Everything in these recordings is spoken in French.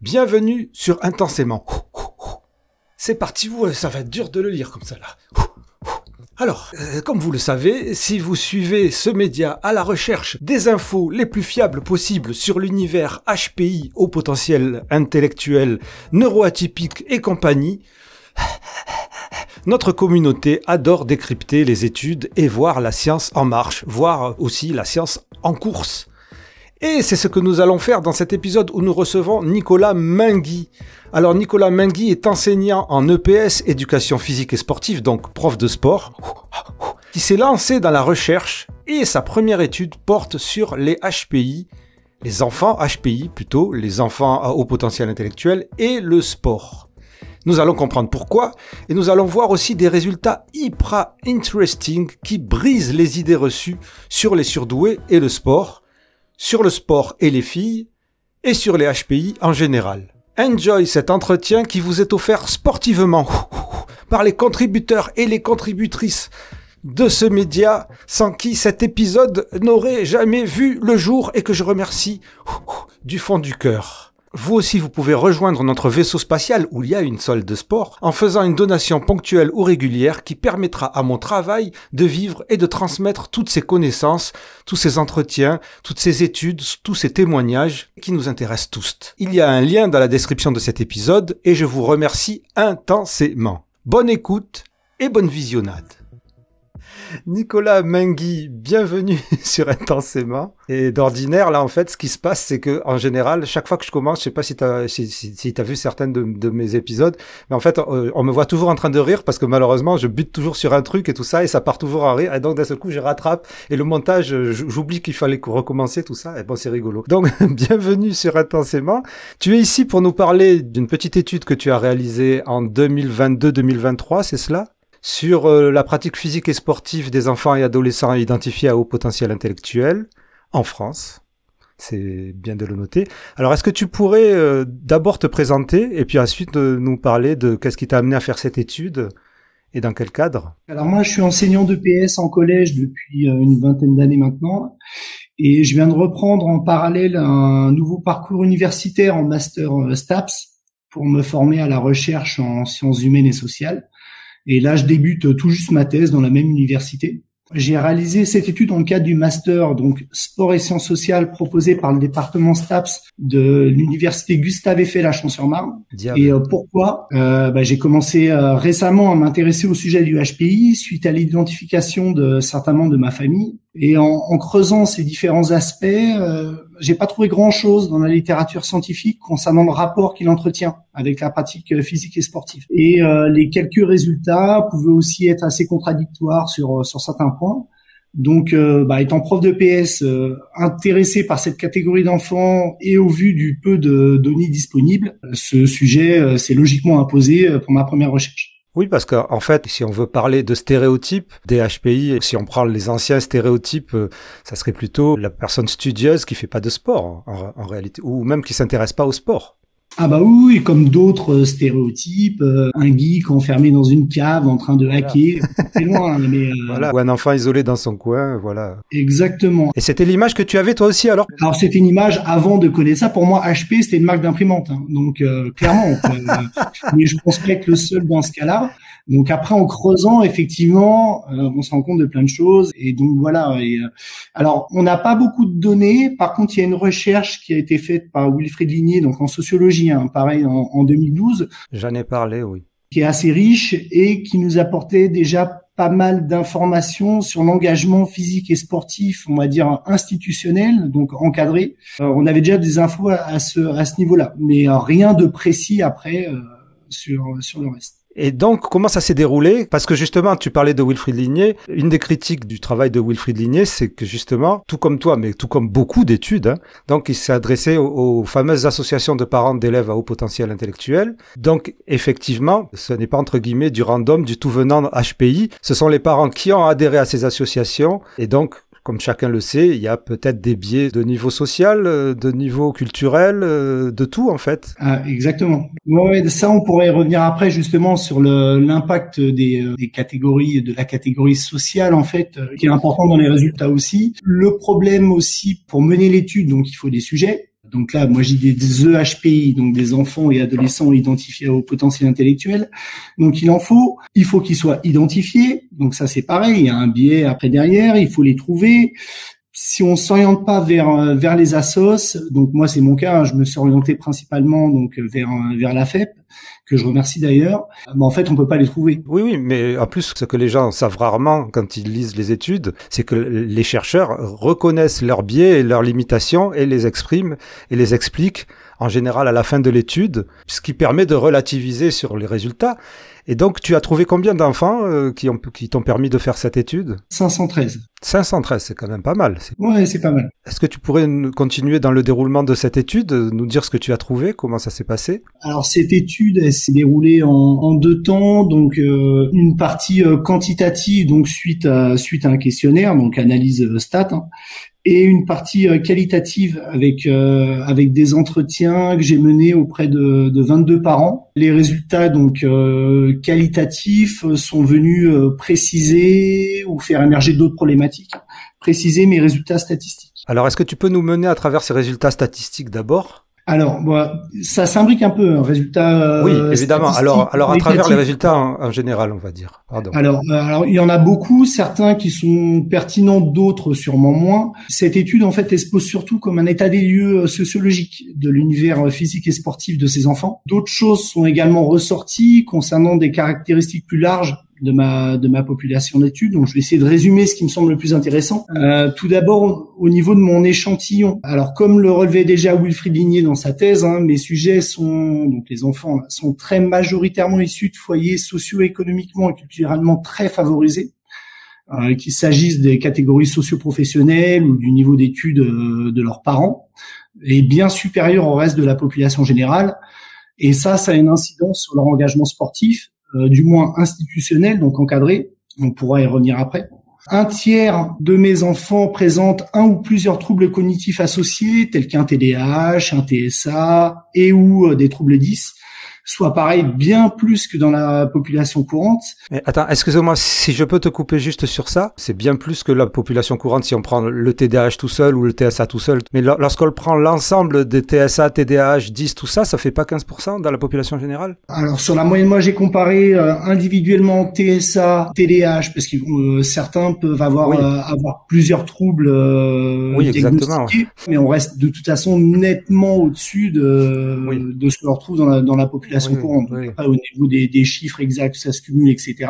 Bienvenue sur Intensément. C'est parti, ça va être dur de le lire comme ça là. Alors, comme vous le savez, si vous suivez ce média à la recherche des infos les plus fiables possibles sur l'univers HPI, haut potentiel intellectuel, neuroatypique et compagnie, notre communauté adore décrypter les études et voir la science en marche, voir aussi la science en course. Et c'est ce que nous allons faire dans cet épisode où nous recevons Nicolas Mainguy. Alors Nicolas Mainguy est enseignant en EPS, éducation physique et sportive, donc prof de sport, qui s'est lancé dans la recherche et sa première étude porte sur les HPI, les enfants HPI plutôt, les enfants à haut potentiel intellectuel et le sport. Nous allons comprendre pourquoi et nous allons voir aussi des résultats hyper interesting qui brisent les idées reçues sur les surdoués et le sport, sur le sport et les filles, et sur les HPI en général. Enjoy cet entretien qui vous est offert sportivement par les contributeurs et les contributrices de ce média, sans qui cet épisode n'aurait jamais vu le jour et que je remercie du fond du cœur. Vous aussi, vous pouvez rejoindre notre vaisseau spatial où il y a une salle de sport en faisant une donation ponctuelle ou régulière qui permettra à mon travail de vivre et de transmettre toutes ces connaissances, tous ces entretiens, toutes ces études, tous ces témoignages qui nous intéressent tous. Il y a un lien dans la description de cet épisode et je vous remercie intensément. Bonne écoute et bonne visionnade. Nicolas Mainguy, bienvenue sur Intensément. Et d'ordinaire, là, en fait, ce qui se passe, c'est que, en général, chaque fois que je commence, je sais pas si t'as vu certaines de mes épisodes, mais en fait, on me voit toujours en train de rire parce que malheureusement, je bute toujours sur un truc et tout ça et ça part toujours en rire. Et donc, d'un seul coup, je rattrape et le montage, j'oublie qu'il fallait recommencer tout ça. Et bon, c'est rigolo. Donc, bienvenue sur Intensément. Tu es ici pour nous parler d'une petite étude que tu as réalisée en 2022-2023, c'est cela? Sur la pratique physique et sportive des enfants et adolescents identifiés à haut potentiel intellectuel en France. C'est bien de le noter. Alors, est-ce que tu pourrais d'abord te présenter et puis ensuite nous parler de qu'est-ce qui t'a amené à faire cette étude et dans quel cadre? Alors moi, je suis enseignant d'EPS en collège depuis une vingtaine d'années maintenant et je viens de reprendre en parallèle un nouveau parcours universitaire en master STAPS pour me former à la recherche en sciences humaines et sociales. Et là, je débute tout juste ma thèse dans la même université. J'ai réalisé cette étude dans le cadre du master donc sport et sciences sociales proposé par le département STAPS de l'université Gustave Eiffel à Champs-sur-Marne. Et pourquoi j'ai commencé récemment à m'intéresser au sujet du HPI suite à l'identification de certains membres de ma famille. Et en creusant ces différents aspects, j'ai pas trouvé grand-chose dans la littérature scientifique concernant le rapport qu'il entretient avec la pratique physique et sportive. Et les quelques résultats pouvaient aussi être assez contradictoires sur certains points. Donc, étant prof de PS, intéressé par cette catégorie d'enfants et au vu du peu de données disponibles, ce sujet s'est logiquement imposé pour ma première recherche. Oui, parce qu'en fait, si on veut parler de stéréotypes des HPI, si on prend les anciens stéréotypes, ça serait plutôt la personne studieuse qui fait pas de sport, en réalité, ou même qui s'intéresse pas au sport. Ah bah oui, comme d'autres stéréotypes, un geek enfermé dans une cave en train de hacker, c'est loin, mais voilà, ou un enfant isolé dans son coin, voilà. Exactement. Et c'était l'image que tu avais toi aussi alors? Alors c'était une image avant de connaître ça. Pour moi, HP c'était une marque d'imprimante, hein. Donc clairement. Mais je pense pas être le seul dans ce cas-là. Donc après, en creusant, effectivement, on se rend compte de plein de choses. Et donc voilà. Alors, on n'a pas beaucoup de données. Par contre, il y a une recherche qui a été faite par Wilfried Ligné, donc en sociologie, hein, pareil, en 2012. J'en ai parlé, oui. Qui est assez riche et qui nous apportait déjà pas mal d'informations sur l'engagement physique et sportif, on va dire institutionnel, donc encadré. On avait déjà des infos à ce niveau-là, mais rien de précis après sur le reste. Et donc, comment ça s'est déroulé? Parce que justement, tu parlais de Wilfried Ligné. Une des critiques du travail de Wilfried Ligné, c'est que justement, tout comme toi, mais tout comme beaucoup d'études, donc il s'est adressé aux fameuses associations de parents d'élèves à haut potentiel intellectuel. Donc, effectivement, ce n'est pas entre guillemets du random, du tout venant HPI. Ce sont les parents qui ont adhéré à ces associations. Et donc, comme chacun le sait, il y a peut-être des biais de niveau social, de niveau culturel, de tout en fait. Ah, exactement. Ouais, ça on pourrait revenir après justement sur l'impact des catégories, de la catégorie sociale en fait, qui est important dans les résultats aussi. Le problème aussi pour mener l'étude, donc il faut des sujets. donc là, moi j'ai des EHPI, donc des enfants et adolescents identifiés au potentiel intellectuel. Donc il faut qu'ils soient identifiés. Donc ça c'est pareil, il y a un biais après derrière, il faut les trouver. Si on s'oriente pas vers les assos, donc moi c'est mon cas, hein, je me suis orienté principalement donc vers la FEP, que je remercie d'ailleurs. Mais en fait on peut pas les trouver. Oui, oui, mais en plus ce que les gens savent rarement quand ils lisent les études, c'est que les chercheurs reconnaissent leurs biais et leurs limitations et les expriment et les expliquent en général à la fin de l'étude, ce qui permet de relativiser sur les résultats. Et donc, tu as trouvé combien d'enfants qui t'ont permis de faire cette étude ? 513. 513, c'est quand même pas mal. Ouais, c'est pas mal. Est-ce que tu pourrais continuer dans le déroulement de cette étude, nous dire ce que tu as trouvé, comment ça s'est passé ? Alors, cette étude, elle s'est déroulée en 2 temps. Donc, une partie quantitative, donc suite à un questionnaire, donc analyse stat, hein, et une partie qualitative avec des entretiens que j'ai menés auprès de 22 parents. Les résultats donc qualitatifs sont venus préciser ou faire émerger d'autres problématiques, préciser mes résultats statistiques. Alors, est-ce que tu peux nous mener à travers ces résultats statistiques d'abord ? Alors, ça s'imbrique un peu, un résultat. Oui, évidemment. Alors, à travers les résultats en général, on va dire. Pardon. Alors, il y en a beaucoup, certains qui sont pertinents, d'autres sûrement moins. Cette étude, en fait, elle se pose surtout comme un état des lieux sociologique de l'univers physique et sportif de ces enfants. D'autres choses sont également ressorties concernant des caractéristiques plus larges de ma population d'études. Donc, je vais essayer de résumer ce qui me semble le plus intéressant. Tout d'abord, au niveau de mon échantillon. Alors, comme le relevait déjà Wilfried Ligné dans sa thèse, hein, mes sujets donc les enfants, sont très majoritairement issus de foyers socio-économiquement et culturellement très favorisés. Qu'il s'agisse des catégories socio-professionnelles ou du niveau d'études de leurs parents, et bien supérieur au reste de la population générale. Et ça a une incidence sur leur engagement sportif, du moins institutionnel, donc encadré. On pourra y revenir après. 1/3 de mes enfants présentent un ou plusieurs troubles cognitifs associés, tels qu'un TDAH, un TSA et ou des troubles 10, soit pareil bien plus que dans la population courante. Mais attends, excuse-moi, si je peux te couper juste sur ça, c'est bien plus que la population courante si on prend le TDAH tout seul ou le TSA tout seul. Mais lorsqu'on prend l'ensemble des TSA, TDAH, 10, tout ça, ça fait pas 15% dans la population générale ? Alors sur la moyenne, moi j'ai comparé individuellement TSA, TDAH, parce que certains peuvent avoir plusieurs troubles oui, exactement, ouais. Mais on reste de toute façon nettement au-dessus de ce que l'on retrouve dans la population courante. Oui. Après, au niveau des chiffres exacts, ça se cumule, etc.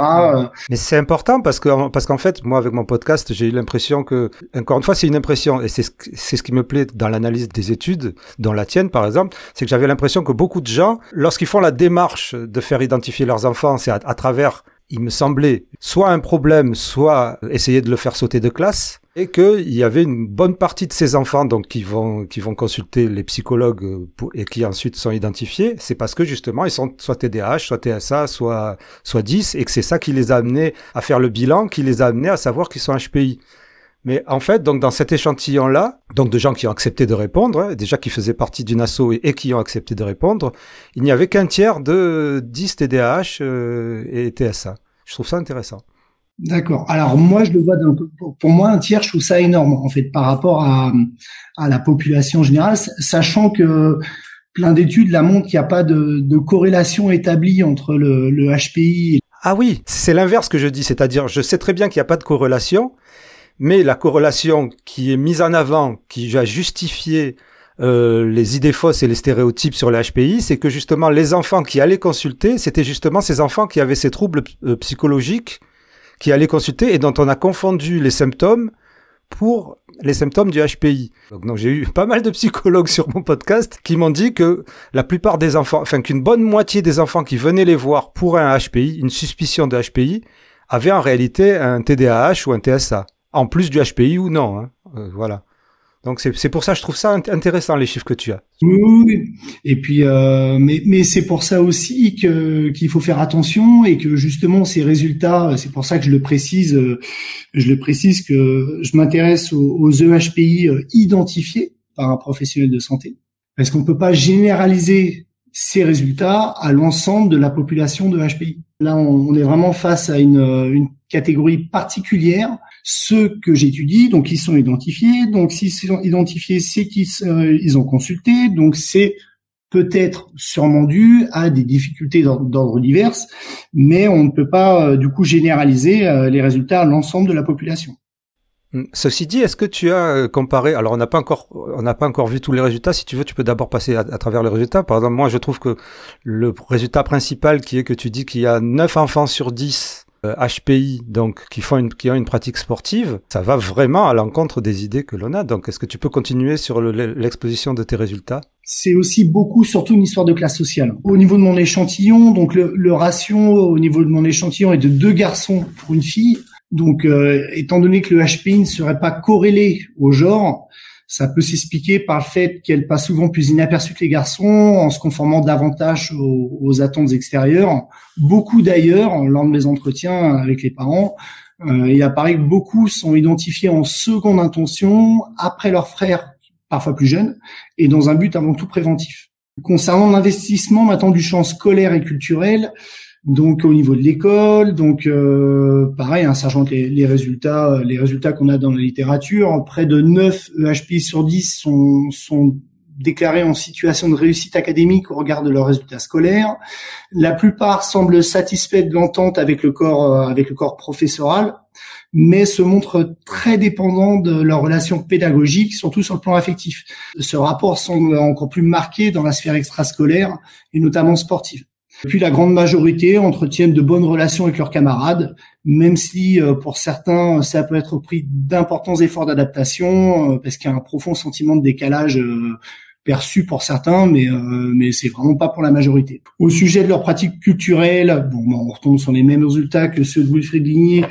Mais c'est important parce qu'en fait, moi, avec mon podcast, j'ai eu l'impression que, encore une fois, c'est une impression, et c'est ce qui me plaît dans l'analyse des études, dont la tienne, par exemple, c'est que j'avais l'impression que beaucoup de gens, lorsqu'ils font la démarche de faire identifier leurs enfants, c'est à travers, il me semblait, soit un problème, soit essayer de le faire sauter de classe, et qu'il y avait une bonne partie de ces enfants donc qui vont consulter les psychologues et qui ensuite sont identifiés, c'est parce que justement ils sont soit TDAH, soit TSA, soit 10, et que c'est ça qui les a amenés à faire le bilan, qui les a amenés à savoir qu'ils sont HPI. Mais en fait, donc dans cet échantillon-là, donc de gens qui ont accepté de répondre, hein, déjà qui faisaient partie d'une asso et qui ont accepté de répondre, il n'y avait qu'1/3 de 10 TDAH et TSA. Je trouve ça intéressant. D'accord. Alors moi, je le vois pour moi 1/3, je trouve ça énorme en fait par rapport à la population générale, sachant que plein d'études la montrent qu'il n'y a pas de corrélation établie entre le HPI. Ah oui, c'est l'inverse que je dis, c'est-à-dire je sais très bien qu'il n'y a pas de corrélation, mais la corrélation qui est mise en avant, qui va justifier les idées fausses et les stéréotypes sur le HPI, c'est que justement les enfants qui allaient consulter, c'était justement ces enfants qui avaient ces troubles psychologiques qui allaient consulter et dont on a confondu les symptômes pour les symptômes du HPI. Donc j'ai eu pas mal de psychologues sur mon podcast qui m'ont dit que la plupart des enfants, enfin qu'une bonne moitié des enfants qui venaient les voir pour un HPI, une suspicion de HPI, avaient en réalité un TDAH ou un TSA, en plus du HPI ou non. Hein. Voilà. Donc c'est pour ça que je trouve ça intéressant les chiffres que tu as. Oui. Et puis mais c'est pour ça aussi qu'il faut faire attention et que justement ces résultats, c'est pour ça que je le précise que je m'intéresse aux EHPI identifiés par un professionnel de santé, parce qu'on peut pas généraliser ces résultats à l'ensemble de la population de HPI. Là, on est vraiment face à une catégorie particulière Ceux que j'étudie, donc ils sont identifiés. Donc s'ils sont identifiés, c'est qu'ils ont consulté. Donc c'est peut-être sûrement dû à des difficultés d'ordre divers, mais on ne peut pas du coup généraliser les résultats à l'ensemble de la population. Ceci dit, est-ce que tu as comparé, alors on n'a pas encore vu tous les résultats, si tu veux tu peux d'abord passer à travers les résultats. Par exemple, moi je trouve que le résultat principal qui est que tu dis qu'il y a 9 enfants sur 10 HPI, donc qui ont une pratique sportive, ça va vraiment à l'encontre des idées que l'on a. Donc est-ce que tu peux continuer sur l'exposition de tes résultats? C'est aussi surtout une histoire de classe sociale. Au niveau de mon échantillon, donc le ratio au niveau de mon échantillon est de 2 garçons pour une fille. Donc, étant donné que le HPI ne serait pas corrélé au genre, ça peut s'expliquer par le fait qu'elle passe souvent plus inaperçue que les garçons en se conformant davantage aux attentes extérieures. Beaucoup d'ailleurs, lors de mes entretiens avec les parents, il apparaît que beaucoup sont identifiés en seconde intention après leurs frères, parfois plus jeunes, et dans un but avant tout préventif. Concernant l'investissement maintenant du champ scolaire et culturel, donc au niveau de l'école, donc pareil, sachant que les résultats qu'on a dans la littérature, près de 9 EHPI sur 10 sont déclarés en situation de réussite académique au regard de leurs résultats scolaires. La plupart semblent satisfaits de l'entente avec le corps professoral, mais se montrent très dépendants de leurs relations pédagogiques, surtout sur le plan affectif. Ce rapport semble encore plus marqué dans la sphère extrascolaire et notamment sportive. Puis la grande majorité entretiennent de bonnes relations avec leurs camarades, même si pour certains ça peut être pris d'importants efforts d'adaptation parce qu'il y a un profond sentiment de décalage perçu pour certains, mais c'est vraiment pas pour la majorité. Au sujet de leurs pratiques culturelles, on retombe sur les mêmes résultats que ceux de Wilfried Ligné.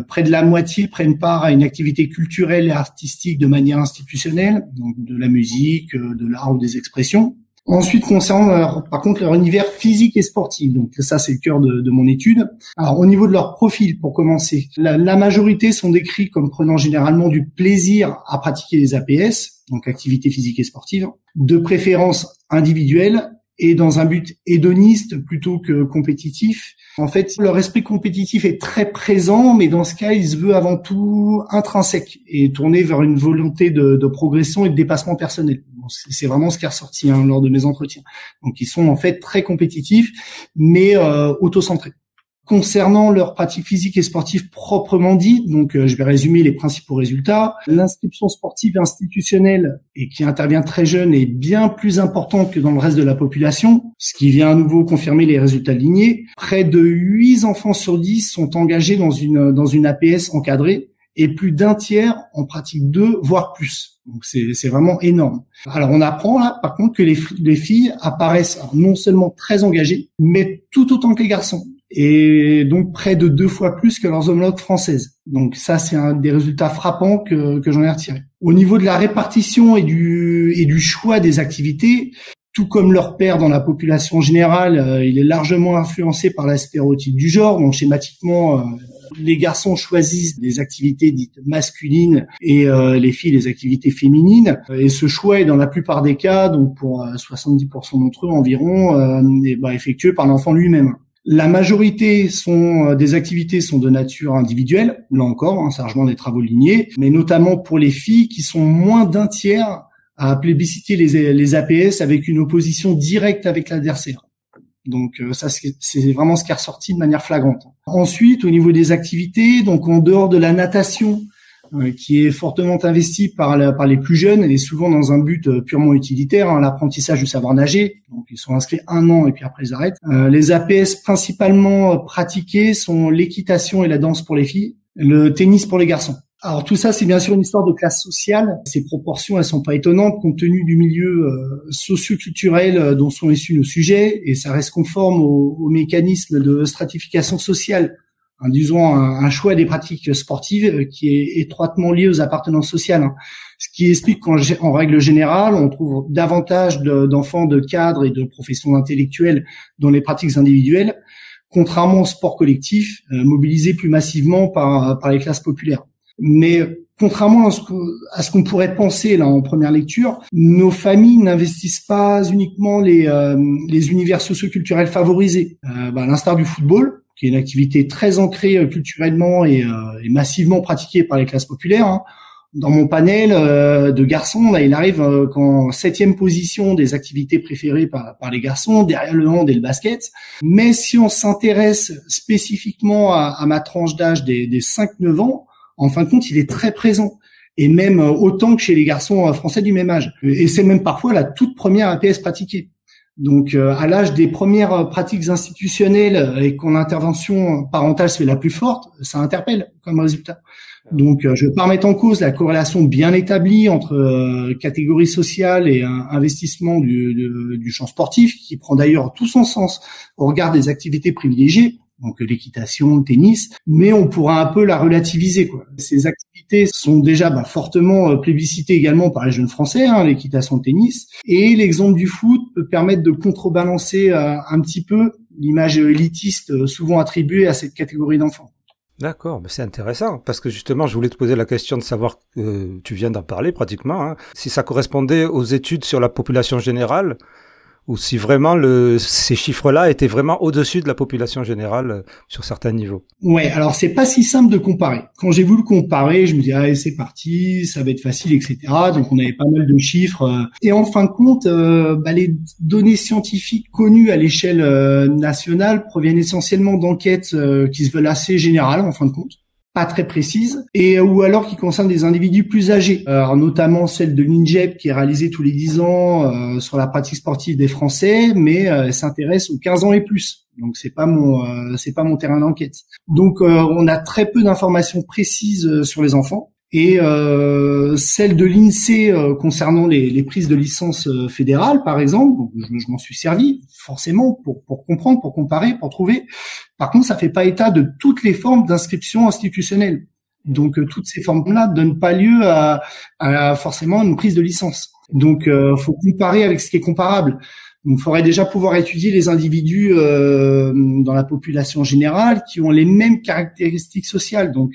Près de la moitié prennent part à une activité culturelle et artistique de manière institutionnelle, donc de la musique, de l'art ou des expressions. Ensuite, concernant par contre leur univers physique et sportif, donc ça c'est le cœur de mon étude. Alors au niveau de leur profil, pour commencer, la majorité sont décrits comme prenant généralement du plaisir à pratiquer les APS, donc activité physique et sportive, de préférence individuelle et dans un but hédoniste plutôt que compétitif. En fait, leur esprit compétitif est très présent, mais dans ce cas, il se veut avant tout intrinsèque et tourné vers une volonté de progression et de dépassement personnel. Bon, c'est vraiment ce qui est ressorti lors de mes entretiens. Donc, ils sont en fait très compétitifs, mais autocentrés. Concernant leur pratique physique et sportive proprement dite, donc je vais résumer les principaux résultats. L'inscription sportive institutionnelle, et qui intervient très jeune, est bien plus importante que dans le reste de la population, ce qui vient à nouveau confirmer les résultats lignés. Près de 8 enfants sur 10 sont engagés dans une APS encadrée, et plus d'un tiers en pratique 2, voire plus. Donc c'est vraiment énorme. Alors on apprend là, par contre, que les filles apparaissent non seulement très engagées, mais tout autant que les garçons. Et donc près de 2 fois plus que leurs homologues françaises. Donc ça, c'est un des résultats frappants que j'en ai retiré. Au niveau de la répartition et du choix des activités, tout comme leur père dans la population générale, il est largement influencé par la stéréotype du genre. Donc schématiquement, les garçons choisissent des activités dites masculines et les filles des activités féminines. Et ce choix est dans la plupart des cas, donc pour 70% d'entre eux environ, effectué par l'enfant lui-même. La majorité des activités sont de nature individuelle, là encore, ça rejoint des travaux lignés, mais notamment pour les filles qui sont moins d'un tiers à plébisciter les APS avec une opposition directe avec l'adversaire. Donc ça, c'est vraiment ce qui est ressorti de manière flagrante. Ensuite, au niveau des activités, donc en dehors de la natation, qui est fortement investi par les plus jeunes et souvent dans un but purement utilitaire, l'apprentissage du savoir nager. Donc ils sont inscrits 1 an et puis après ils arrêtent. Les APS principalement pratiqués sont l'équitation et la danse pour les filles, le tennis pour les garçons. Alors tout ça, c'est bien sûr une histoire de classe sociale. Ces proportions, elles sont pas étonnantes compte tenu du milieu socio-culturel dont sont issus nos sujets, et ça reste conforme au mécanisme de stratification sociale, induisant un choix des pratiques sportives qui est étroitement lié aux appartenances sociales. Ce qui explique qu'en règle générale, on trouve davantage d'enfants de cadres et de professions intellectuelles dans les pratiques individuelles, contrairement au sport collectif, mobilisé plus massivement par les classes populaires. Mais contrairement à ce qu'on pourrait penser là en première lecture, nos familles n'investissent pas uniquement les univers socio-culturels favorisés. À l'instar du football, qui est une activité très ancrée culturellement et massivement pratiquée par les classes populaires. Hein. Dans mon panel de garçons, là, il arrive qu'en 7e position des activités préférées par les garçons, derrière le hand et le basket. Mais si on s'intéresse spécifiquement à ma tranche d'âge des 5-9 ans, en fin de compte, il est très présent. Et même autant que chez les garçons français du même âge. Et c'est même parfois la toute première APS pratiquée. Donc, à l'âge des premières pratiques institutionnelles et quand l'intervention parentale se fait la plus forte, ça interpelle comme résultat. Donc, je ne veux pas remettre en cause la corrélation bien établie entre catégorie sociale et investissement du champ sportif, qui prend d'ailleurs tout son sens au regard des activités privilégiées, donc l'équitation, le tennis, mais on pourra un peu la relativiser, quoi. Ces activités sont déjà fortement plébiscitées également par les jeunes Français, hein, l'équitation, le tennis, et l'exemple du foot peut permettre de contrebalancer un petit peu l'image élitiste souvent attribuée à cette catégorie d'enfants. D'accord, mais c'est intéressant, parce que justement, je voulais te poser la question de savoir, tu viens d'en parler pratiquement, hein, si ça correspondait aux études sur la population générale, ou si vraiment ces chiffres-là étaient vraiment au-dessus de la population générale sur certains niveaux. Ouais, alors c'est pas si simple de comparer. Quand j'ai voulu comparer, je me disais allez, c'est parti, ça va être facile, etc. Donc on avait pas mal de chiffres. Et en fin de compte, les données scientifiques connues à l'échelle nationale proviennent essentiellement d'enquêtes qui se veulent assez générales en fin de compte, pas très précises, et ou alors qui concernent des individus plus âgés, alors notamment celle de l'INJEP qui est réalisée tous les 10 ans sur la pratique sportive des Français, mais elle s'intéresse aux 15 ans et plus. Donc c'est pas mon terrain d'enquête. Donc on a très peu d'informations précises sur les enfants. Et celle de l'INSEE concernant les prises de licence fédérales, par exemple, je m'en suis servi forcément pour comprendre, pour comparer, pour trouver. Par contre, ça fait pas état de toutes les formes d'inscription institutionnelle. Donc toutes ces formes-là donnent pas lieu à forcément une prise de licence. Donc faut comparer avec ce qui est comparable. Donc, il faudrait déjà pouvoir étudier les individus dans la population générale qui ont les mêmes caractéristiques sociales. Donc,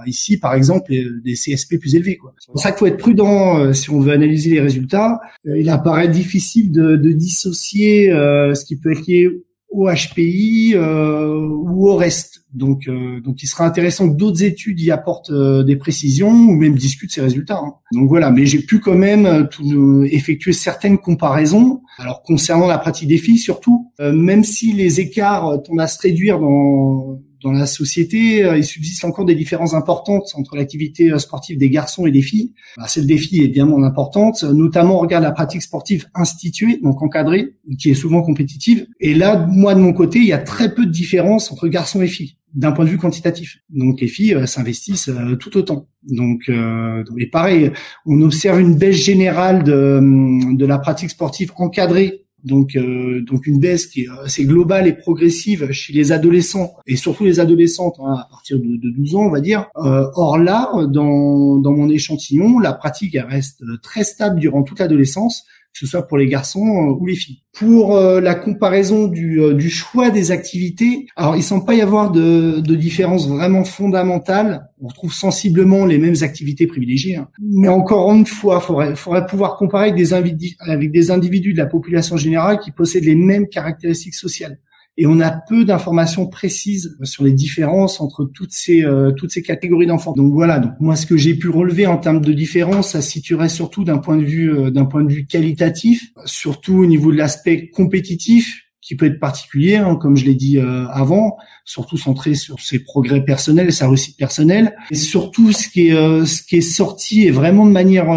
ici, par exemple, des CSP plus élevés, quoi. C'est pour ça qu'il faut être prudent si on veut analyser les résultats. Il apparaît difficile de dissocier ce qui peut être lié au HPI ou au reste. Donc, il sera intéressant que d'autres études y apportent des précisions ou même discutent ces résultats. Hein. Donc voilà, mais j'ai pu quand même effectuer certaines comparaisons. Alors concernant la pratique des filles surtout, même si les écarts tendent à se réduire dans la société, il subsiste encore des différences importantes entre l'activité sportive des garçons et des filles. Celle des filles est bien moins importante, notamment au regard de la pratique sportive instituée, donc encadrée, qui est souvent compétitive. Et là, moi de mon côté, il y a très peu de différence entre garçons et filles, d'un point de vue quantitatif. Donc les filles s'investissent tout autant. Donc et pareil, on observe une baisse générale de la pratique sportive encadrée. Donc une baisse qui est assez globale et progressive chez les adolescents et surtout les adolescentes à partir de 12 ans, on va dire. Or là, dans mon échantillon, la pratique elle reste très stable durant toute l'adolescence, que ce soit pour les garçons ou les filles. Pour la comparaison du choix des activités, alors il semble pas y avoir de différence vraiment fondamentale. On retrouve sensiblement les mêmes activités privilégiées, hein. Mais encore une fois, faudrait pouvoir comparer avec des individus de la population générale qui possèdent les mêmes caractéristiques sociales. Et on a peu d'informations précises sur les différences entre toutes ces catégories d'enfants. Donc voilà. Donc moi, ce que j'ai pu relever en termes de différence, ça se situerait surtout d'un point de vue qualitatif, surtout au niveau de l'aspect compétitif, qui peut être particulier, hein, comme je l'ai dit avant, surtout centré sur ses progrès personnels et sa réussite personnelle. Et surtout, ce qui est sorti et vraiment de manière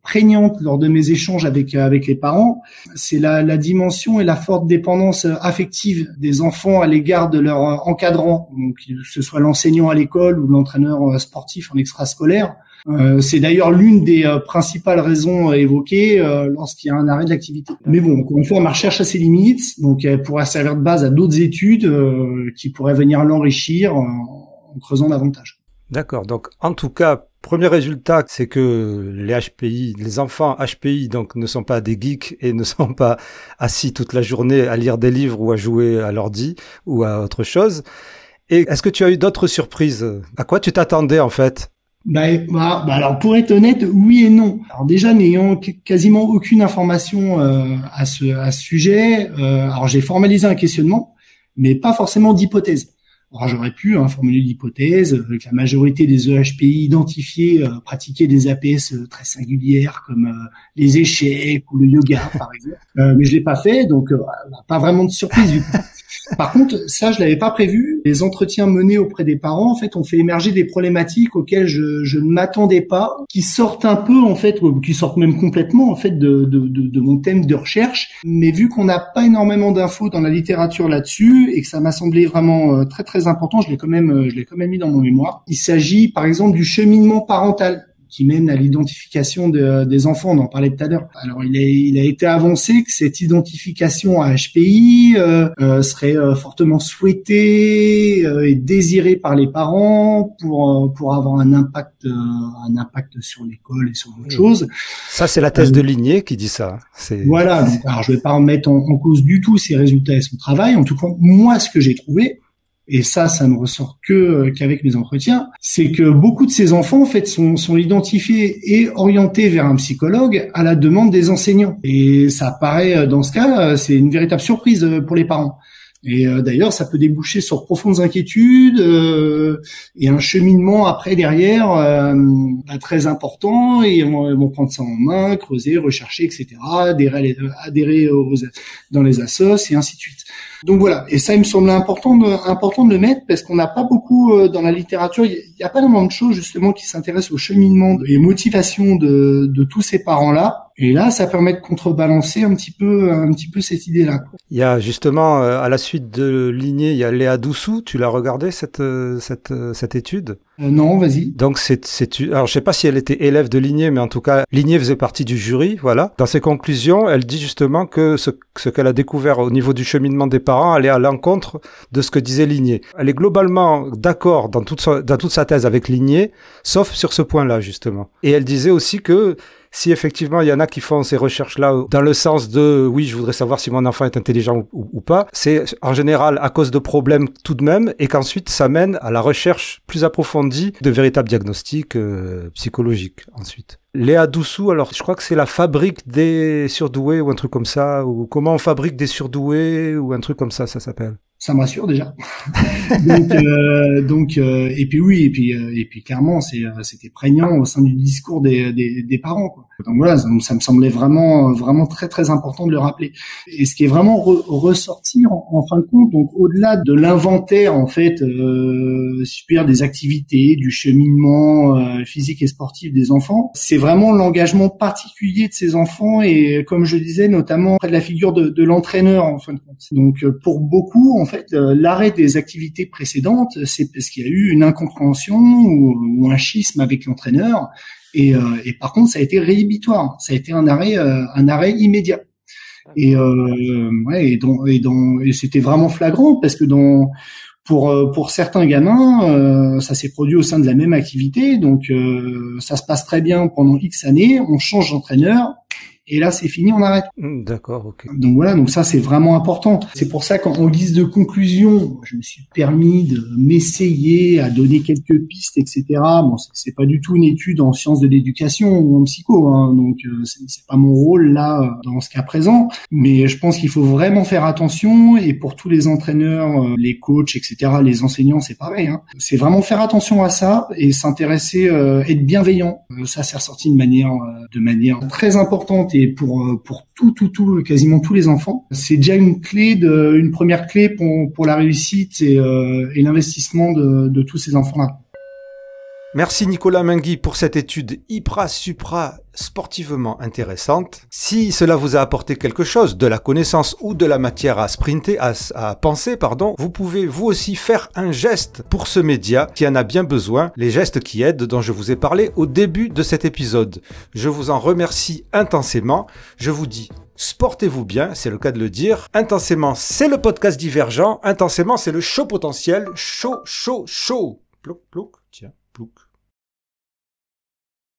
prégnante lors de mes échanges avec les parents, c'est la dimension et la forte dépendance affective des enfants à l'égard de leur encadrant, donc que ce soit l'enseignant à l'école ou l'entraîneur sportif en extrascolaire. C'est d'ailleurs l'une des principales raisons évoquées lorsqu'il y a un arrêt de l'activité. Mais bon, encore une fois, ma recherche a ses limites, donc elle pourra servir de base à d'autres études qui pourraient venir l'enrichir en creusant davantage. D'accord, donc en tout cas, premier résultat, c'est que les enfants HPI donc ne sont pas des geeks et ne sont pas assis toute la journée à lire des livres ou à jouer à l'ordi ou à autre chose. Et est-ce que tu as eu d'autres surprises? À quoi tu t'attendais en fait? Alors pour être honnête, oui et non. Alors déjà n'ayant quasiment aucune information à ce sujet, alors j'ai formalisé un questionnement, mais pas forcément d'hypothèse. Alors, j'aurais pu formuler l'hypothèse que la majorité des EHPI identifiés pratiquaient des APS très singulières comme les échecs ou le yoga, par exemple. Mais je l'ai pas fait, donc pas vraiment de surprise du coup. Par contre, ça, je l'avais pas prévu. Les entretiens menés auprès des parents, en fait, ont fait émerger des problématiques auxquelles je ne m'attendais pas, qui sortent un peu, en fait, ou qui sortent même complètement, en fait, de mon thème de recherche. Mais vu qu'on n'a pas énormément d'infos dans la littérature là-dessus et que ça m'a semblé vraiment très très important, je l'ai quand même mis dans mon mémoire. Il s'agit, par exemple, du cheminement parental qui mène à l'identification des enfants. On en parlait tout à l'heure. Alors, il a été avancé que cette identification à HPI serait fortement souhaitée et désirée par les parents pour avoir un impact sur l'école et sur d'autres choses. Ça, c'est la thèse de Ligné qui dit ça. Voilà. Donc, alors, je vais pas remettre en cause du tout ses résultats et son travail. En tout cas, moi, ce que j'ai trouvé, et ça ne ressort qu'avec mes entretiens, c'est que beaucoup de ces enfants, en fait, sont identifiés et orientés vers un psychologue à la demande des enseignants. Et ça paraît, dans ce cas, c'est une véritable surprise pour les parents. Et d'ailleurs, ça peut déboucher sur profondes inquiétudes et un cheminement après derrière très important. Et ils vont prendre ça en main, creuser, rechercher, etc., adhérer dans les assos et ainsi de suite. Donc voilà, et ça il me semblait important de le mettre parce qu'on n'a pas beaucoup dans la littérature, il y a pas énormément de choses justement qui s'intéressent au cheminement et motivation de tous ces parents-là. Et là, ça permet de contrebalancer un petit peu cette idée-là. Il y a justement à la suite de Ligné, il y a Léa Doussou. Tu l'as regardé cette étude? Non, vas-y. Donc alors je sais pas si elle était élève de Ligné, mais en tout cas Ligné faisait partie du jury. Voilà. Dans ses conclusions, elle dit justement que ce qu'elle a découvert au niveau du cheminement des parents allait à l'encontre de ce que disait Ligné. Elle est globalement d'accord dans toute sa thèse avec Ligné, sauf sur ce point-là justement. Et elle disait aussi que si effectivement il y en a qui font ces recherches-là dans le sens de oui, je voudrais savoir si mon enfant est intelligent ou pas, c'est en général à cause de problèmes tout de même, et qu'ensuite ça mène à la recherche plus approfondie de véritables diagnostics psychologiques ensuite. Léa Doussou, alors je crois que c'est la fabrique des surdoués ou un truc comme ça, ou comment on fabrique des surdoués ou un truc comme ça s'appelle. Ça me rassure déjà. donc et puis oui, et puis clairement c'était prégnant au sein du discours des parents, quoi. Donc voilà, ça me semblait vraiment très très important de le rappeler. Et ce qui est vraiment ressorti en fin de compte, donc au-delà de l'inventaire en fait, si je puis dire, des activités, du cheminement physique et sportif des enfants, c'est vraiment l'engagement particulier de ces enfants et comme je disais notamment près de la figure de l'entraîneur en fin de compte. Donc pour beaucoup en fait, l'arrêt des activités précédentes, c'est parce qu'il y a eu une incompréhension ou un schisme avec l'entraîneur. Et par contre, ça a été rédhibitoire. Ça a été un arrêt immédiat. Et c'était vraiment flagrant parce que pour certains gamins, ça s'est produit au sein de la même activité. Donc ça se passe très bien pendant X années. On change d'entraîneur. Et là, c'est fini, on arrête. D'accord, ok. Donc voilà, donc ça, c'est vraiment important. C'est pour ça qu'en guise de conclusion, je me suis permis de m'essayer à donner quelques pistes, etc. Bon, c'est pas du tout une étude en sciences de l'éducation ou en psycho, hein, donc c'est pas mon rôle là dans ce cas présent. Mais je pense qu'il faut vraiment faire attention, et pour tous les entraîneurs, les coachs, etc., les enseignants, c'est pareil. Hein. C'est vraiment faire attention à ça et s'intéresser, être bienveillant. Ça, c'est ressorti de manière très importante. Et pour quasiment tous les enfants, c'est déjà une première clé pour la réussite et l'investissement de tous ces enfants-là. Merci Nicolas Mainguy pour cette étude hyper-supra sportivement intéressante. Si cela vous a apporté quelque chose, de la connaissance ou de la matière à penser, vous pouvez vous aussi faire un geste pour ce média qui en a bien besoin, les gestes qui aident dont je vous ai parlé au début de cet épisode. Je vous en remercie intensément. Je vous dis sportez-vous bien, c'est le cas de le dire. Intensément, c'est le podcast Divergent. Intensément, c'est le show potentiel. Chaud. Plouc, plouc, tiens. Plouc.